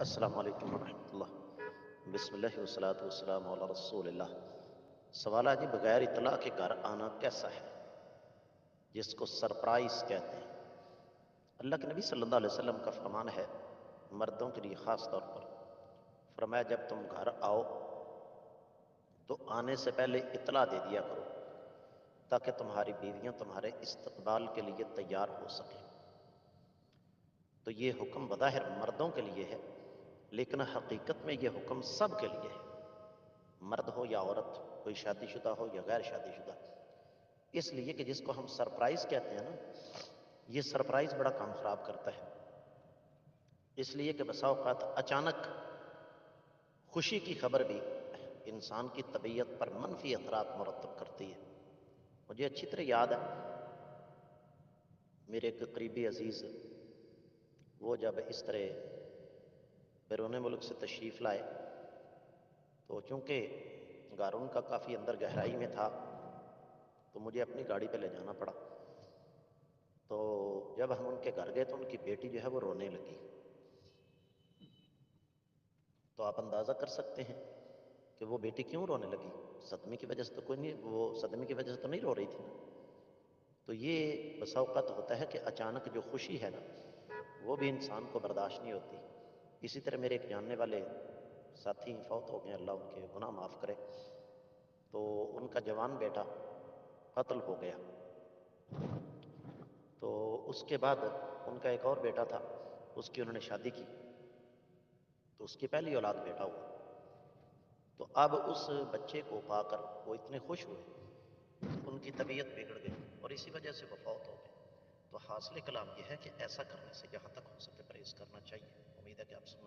السلام علیکم ورحمۃ اللہ۔ بسم اللہ والصلاۃ والسلام علی رسول اللہ۔ سوال ہے جی، بغیر اطلاع کے گھر آنا کیسا ہے، جس کو سرپرائز کہتے ہیں؟ اللہ کے نبی صلی اللہ علیہ وسلم کا فرمان ہے، مردوں کے لیے خاص طور پر فرمایا، جب تم گھر آؤ تو آنے سے پہلے اطلاع دے دیا کرو تاکہ تمہاری بیویاں تمہارے استقبال کے لیے تیار ہو سکیں۔ تو یہ حکم بظاہر مردوں کے لیے ہے، لیکن حقیقت میں یہ حکم سب کے لیے ہے، مرد ہو یا عورت، کوئی شادی شدہ ہو یا غیر شادی شدہ۔ اس لیے کہ جس کو ہم سرپرائز کہتے ہیں نا، یہ سرپرائز بڑا کام خراب کرتا ہے، اس لیے کہ بسا اوقات اچانک خوشی کی خبر بھی انسان کی طبیعت پر منفی اثرات مرتب کرتی ہے۔ مجھے اچھی طرح یاد ہے، میرے ایک قریبی عزیز وہ جب اس طرح بیرون ملک سے تشریف لائے تو چونکہ گھر ان کا کافی اندر گہرائی میں تھا تو مجھے اپنی گاڑی پہ لے جانا پڑا۔ تو جب ہم ان کے گھر گئے تو ان کی بیٹی جو ہے وہ رونے لگی۔ تو آپ اندازہ کر سکتے ہیں کہ وہ بیٹی کیوں رونے لگی؟ صدمے کی وجہ سے تو کوئی نہیں، وہ صدمے کی وجہ سے تو نہیں رو رہی تھی نا۔ تو یہ بسا اوقات ہوتا ہے کہ اچانک جو خوشی ہے نا، وہ بھی انسان کو برداشت نہیں ہوتی۔ اسی طرح میرے ایک جاننے والے ساتھی فوت ہو گئے، اللہ ان کے گناہ معاف کرے۔ تو ان کا جوان بیٹا قتل ہو گیا۔ تو اس کے بعد ان کا ایک اور بیٹا تھا، اس کی انہوں نے شادی کی، تو اس کی پہلی اولاد بیٹا ہوا۔ تو اب اس بچے کو پا کر وہ اتنے خوش ہوئے، ان کی طبیعت بگڑ گئی اور اسی وجہ سے وہ فوت ہو گئے۔ تو حاصل کلام یہ ہے کہ ایسا کرنے سے جہاں تک ہو سکے پرہیز کرنا چاہیے۔ امید ہے کہ آپ سمجھ